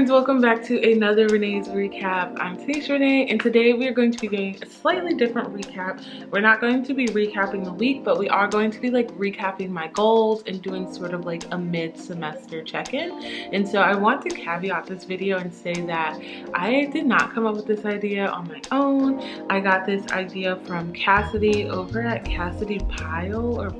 friends, welcome back to another Renee's recap. I'm today's Renee, and today we are going to be doing a slightly different recap. We're not going to be recapping the week, but we are going to be like recapping my goals and doing sort of like a mid-semester check-in. And so I want to caveat this video and say that I did not come up with this idea on my own. I got this idea from Cassidy over at Cassidy Pyle or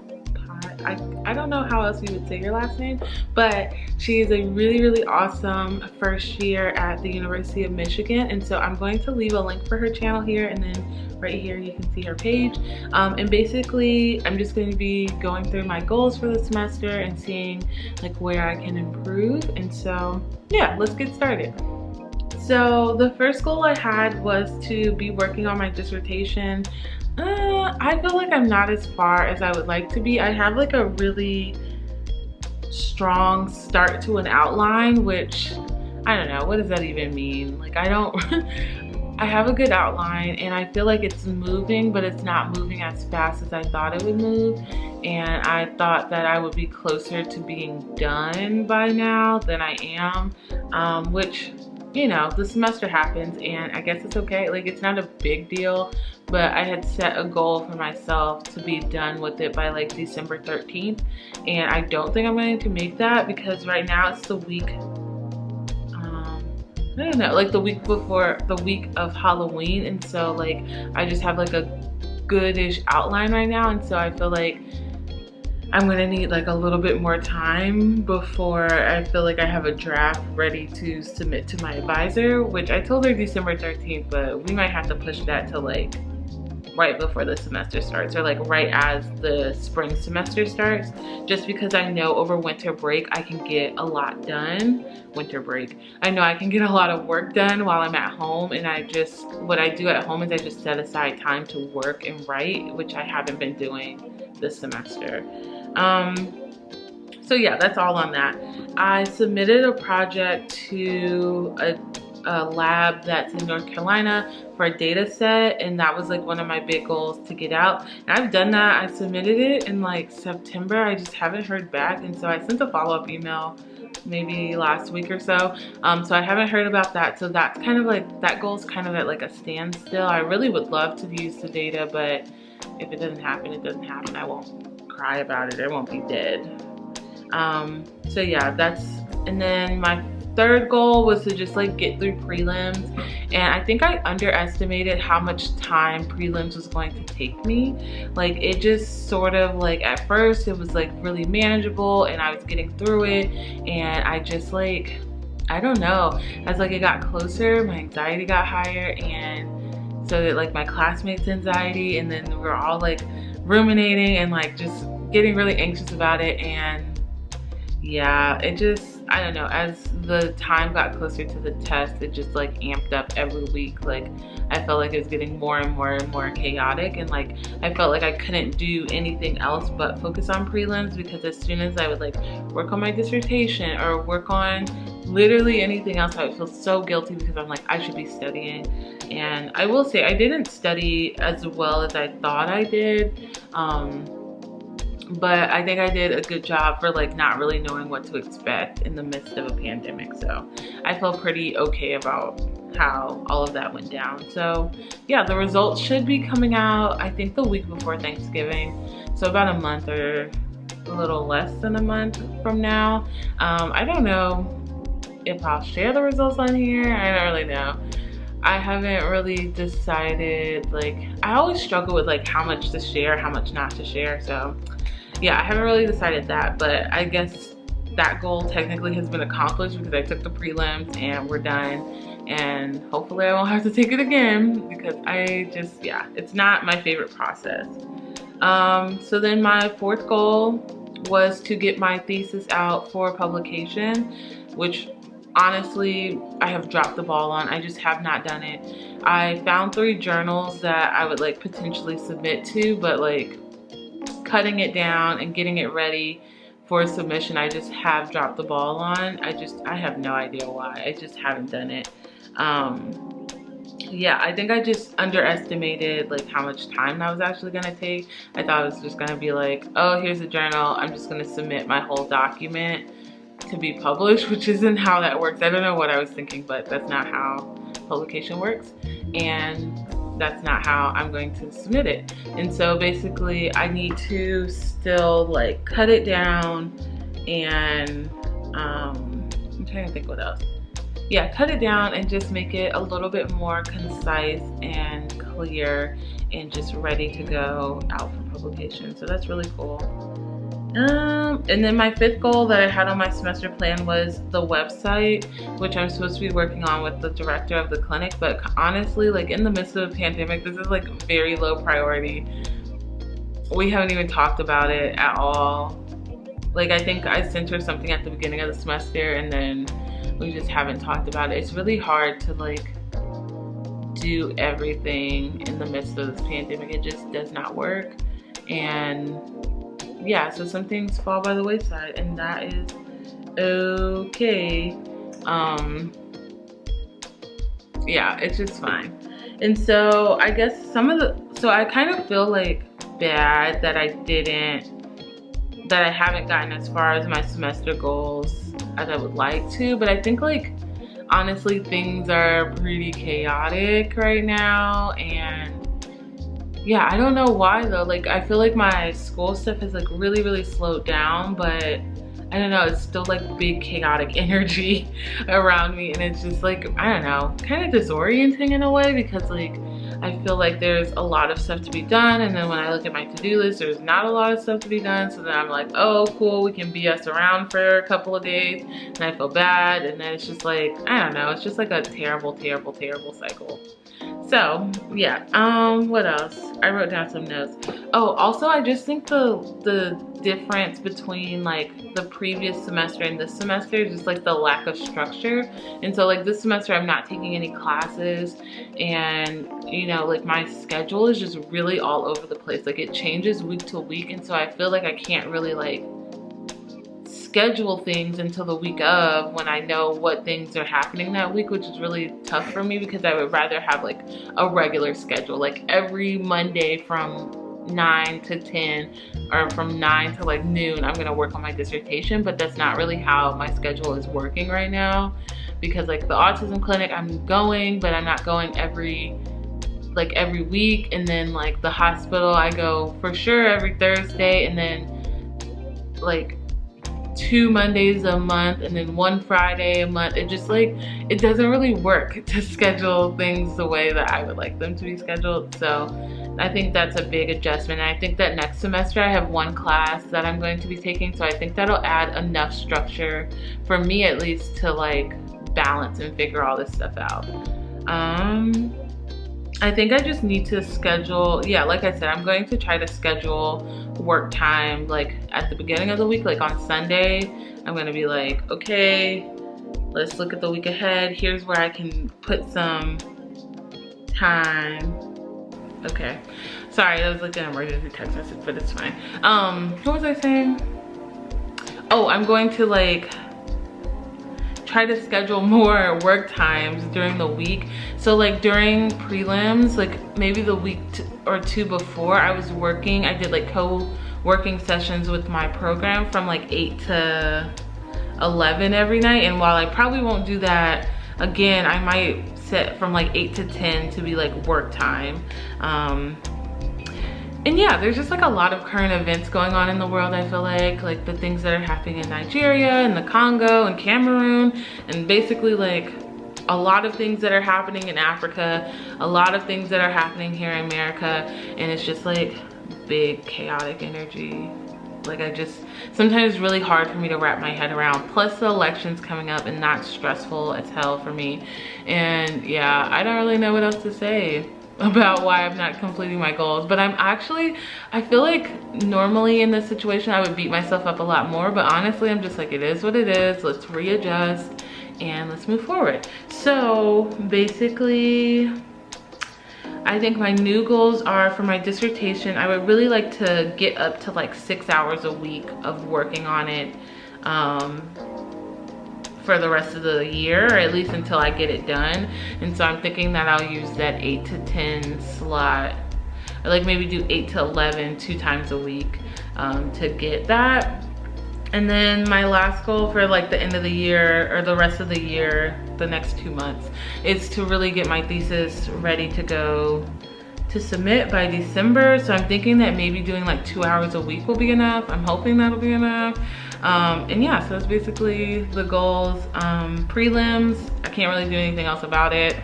I don't know how else you would say your last name, but she is a really awesome first year at the University of Michigan. And so I'm going to leave a link for her channel here, and then right here you can see her page. And basically I'm just going to be going through my goals for the semester and seeing like where I can improve. And so yeah, let's get started. So the first goal I had was to be working on my dissertation. I feel like I'm not as far as I would like to be. I have like a really strong start to an outline, which I don't know, what does that even mean? Like I have a good outline and I feel like it's moving, but it's not moving as fast as I thought it would move. And I thought that I would be closer to being done by now than I am, which, you know, the semester happens and I guess it's okay. Like it's not a big deal, but I had set a goal for myself to be done with it by like December 13th. And I don't think I'm going to make that because right now it's the week, I don't know, like the week before the week of Halloween. And so like, I just have like a goodish outline right now. And so I feel like I'm gonna need like a little bit more time before I feel like I have a draft ready to submit to my advisor, which I told her December 13th, but we might have to push that to like right before the semester starts, or like right as the spring semester starts, just because I know over winter break I can get a lot done. I know I can get a lot of work done while I'm at home, and what I do at home is I just set aside time to work and write, which I haven't been doing this semester. So yeah, that's all on that. I submitted a project to a lab that's in North Carolina for a data set, and that was like one of my big goals to get out. And I've done that. I submitted it in like September. I just haven't heard back, and so I sent a follow-up email maybe last week or so. So I haven't heard about that. So that's kind of like, that goal's kind of at like a standstill. I really would love to use the data, but if it doesn't happen, it doesn't happen. I won't cry about it. I won't be dead. So yeah, and then my third goal was to just like get through prelims, and I think I underestimated how much time prelims was going to take me. Like it just sort of like, at first it was like really manageable and I was getting through it, and I just like, I don't know, as like it got closer, my anxiety got higher, and so that like my classmates' anxiety, and then we were all like ruminating and like just getting really anxious about it. And yeah, it just, I don't know, as the time got closer to the test, it just like amped up every week. Like I felt like it was getting more and more chaotic, and like I felt like I couldn't do anything else but focus on prelims, because as soon as I would like work on my dissertation or work on literally anything else, I would feel so guilty because I'm like, I should be studying. And I will say I didn't study as well as I thought I did, but I think I did a good job for like not really knowing what to expect in the midst of a pandemic. So I felt pretty okay about how all of that went down. So yeah, the results should be coming out I think the week before Thanksgiving, so about a month or a little less than a month from now. I don't know if I'll share the results on here. I don't really know. I haven't really decided. Like I always struggle with like how much to share, how much not to share. So yeah, I haven't really decided that, but I guess that goal technically has been accomplished because I took the prelims and we're done, and hopefully I won't have to take it again, because I just, yeah, it's not my favorite process. So then my fourth goal was to get my thesis out for publication, which honestly I have dropped the ball on. I just have not done it. I found 3 journals that I would like potentially submit to, but like cutting it down and getting it ready for submission, I just have dropped the ball on. I have no idea why. I just haven't done it. Yeah, I think I just underestimated like how much time that was actually gonna take. I thought it was just gonna be like, oh, here's a journal, I'm just gonna submit my whole document to be published, which isn't how that works. I don't know what I was thinking, but that's not how publication works. And that's not how I'm going to submit it. And so basically I need to still like cut it down and I'm trying to think what else. Yeah, cut it down and just make it a little bit more concise and clear and just ready to go out for publication. So that's really cool. And then my 5th goal that I had on my semester plan was the website, which I'm supposed to be working on with the director of the clinic. But honestly, like in the midst of the pandemic, this is like very low priority. We haven't even talked about it at all. Like I think I sent her something at the beginning of the semester and then we just haven't talked about it. It's really hard to like do everything in the midst of this pandemic. It just does not work. And yeah, so some things fall by the wayside and that is okay. Yeah, it's just fine. And so I guess so I kind of feel like bad that I haven't gotten as far as my semester goals as I would like to, but I think like honestly things are pretty chaotic right now. And yeah, I don't know why though. Like I feel like my school stuff has like really slowed down, but I don't know, it's still like big chaotic energy around me, and it's just like, I don't know, kind of disorienting in a way, because like I feel like there's a lot of stuff to be done, and then when I look at my to-do list, there's not a lot of stuff to be done. So then I'm like, oh cool, we can BS around for a couple of days, and I feel bad, and then it's just like, I don't know, it's just like a terrible cycle. So yeah, what else? I wrote down some notes. Oh, also I just think the difference between like the previous semester and this semester is just like the lack of structure. And so like this semester I'm not taking any classes, and you know, like my schedule is just really all over the place. Like it changes week to week, and so I feel like I can't really like schedule things until the week of, when I know what things are happening that week, which is really tough for me because I would rather have like a regular schedule, like every Monday from 9 to 10 or from 9 to like noon I'm gonna work on my dissertation. But that's not really how my schedule is working right now, because like the autism clinic I'm going, but I'm not going every week. And then like the hospital I go for sure every Thursday, and then like 2 Mondays a month, and then 1 Friday a month. It just like, it doesn't really work to schedule things the way that I would like them to be scheduled. So I think that's a big adjustment. And I think that next semester I have 1 class that I'm going to be taking, so I think that'll add enough structure for me at least to like balance and figure all this stuff out. I think I just need to schedule, yeah, like I said, I'm going to try to schedule work time like at the beginning of the week. Like on Sunday, I'm gonna be like, okay, let's look at the week ahead. Here's where I can put some time. Okay, sorry, that was like an emergency text message, but it's fine. What was I saying? Oh, I'm going to like try to schedule more work times during the week. So like during prelims, like maybe the week or 2 before, I was working, I did like co-working sessions with my program from like 8 to 11 every night. And while I probably won't do that again, I might set from like 8 to 10 to be like work time. And yeah, there's just like a lot of current events going on in the world, I feel like the things that are happening in Nigeria and the Congo and Cameroon, and basically like a lot of things that are happening in Africa, a lot of things that are happening here in America, and it's just like big chaotic energy. Like sometimes it's really hard for me to wrap my head around. Plus the election's coming up, and that's stressful as hell for me. And yeah, I don't really know what else to say about why I'm not completing my goals. But I feel like normally in this situation I would beat myself up a lot more, but honestly I'm just like, it is what it is. Let's readjust and let's move forward. So basically I think my new goals are, for my dissertation, I would really like to get up to like 6 hours a week of working on it for the rest of the year, or at least until I get it done. And so I'm thinking that I'll use that 8 to 10 slot, or like maybe do 8 to 11 2 times a week to get that. And then my last goal for like the end of the year or the rest of the year, the next 2 months, is to really get my thesis ready to go to submit by December. So I'm thinking that maybe doing like 2 hours a week will be enough. I'm hoping that'll be enough. And yeah, so that's basically the goals. Prelims, I can't really do anything else about it.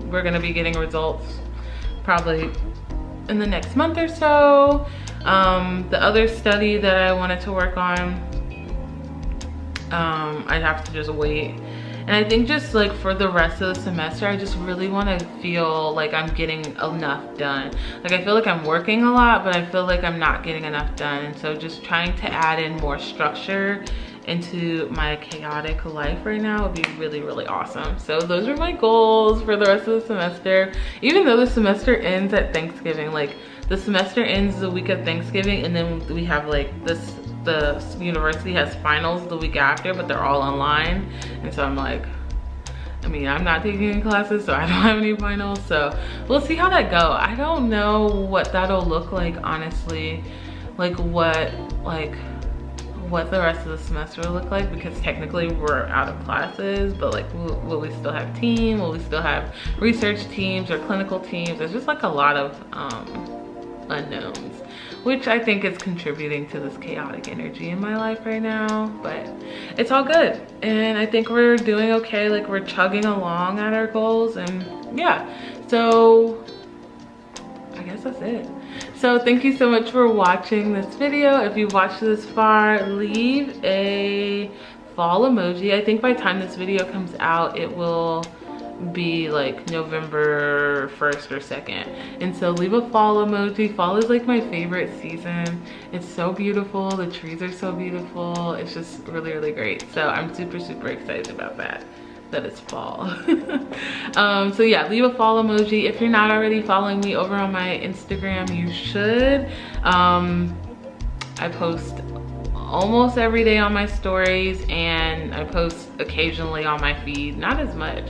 We're gonna be getting results probably in the next month or so. The other study that I wanted to work on, I'd have to just wait. And I think just like for the rest of the semester, I just really want to feel like I'm getting enough done. Like I feel like I'm working a lot, but I feel like I'm not getting enough done. And so just trying to add in more structure into my chaotic life right now would be really, really awesome. So those are my goals for the rest of the semester. Even though the semester ends at Thanksgiving, like the semester ends the week of Thanksgiving, and then we have like the university has finals the week after, but they're all online. And so I'm like, I mean, I'm not taking any classes, so I don't have any finals. So we'll see how that go. I don't know what that'll look like, honestly. Like what the rest of the semester will look like, because technically we're out of classes, but like will we still have team? Will we still have research teams or clinical teams? There's just like a lot of unknowns, which I think is contributing to this chaotic energy in my life right now, but it's all good. And I think we're doing okay. Like we're chugging along at our goals, and yeah, so I guess that's it. So thank you so much for watching this video. If you watched this far, leave a fall emoji. I think by the time this video comes out, it will be like November 1st or 2nd. And so leave a fall emoji. Fall is like my favorite season. It's so beautiful. The trees are so beautiful. It's just really, really great. So I'm super, super excited about that it's fall. So yeah, leave a fall emoji. If you're not already following me over on my Instagram, you should. I post almost every day on my stories, and I post occasionally on my feed. Not as much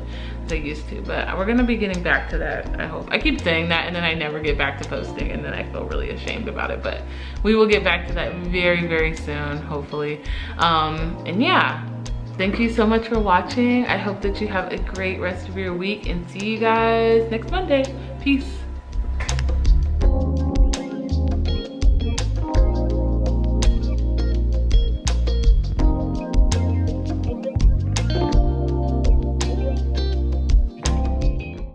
as I used to, but we're gonna be getting back to that, I hope. I keep saying that and then I never get back to posting, and then I feel really ashamed about it, but we will get back to that very, very soon, hopefully. And yeah, thank you so much for watching. I hope that you have a great rest of your week, and see you guys next Monday. Peace.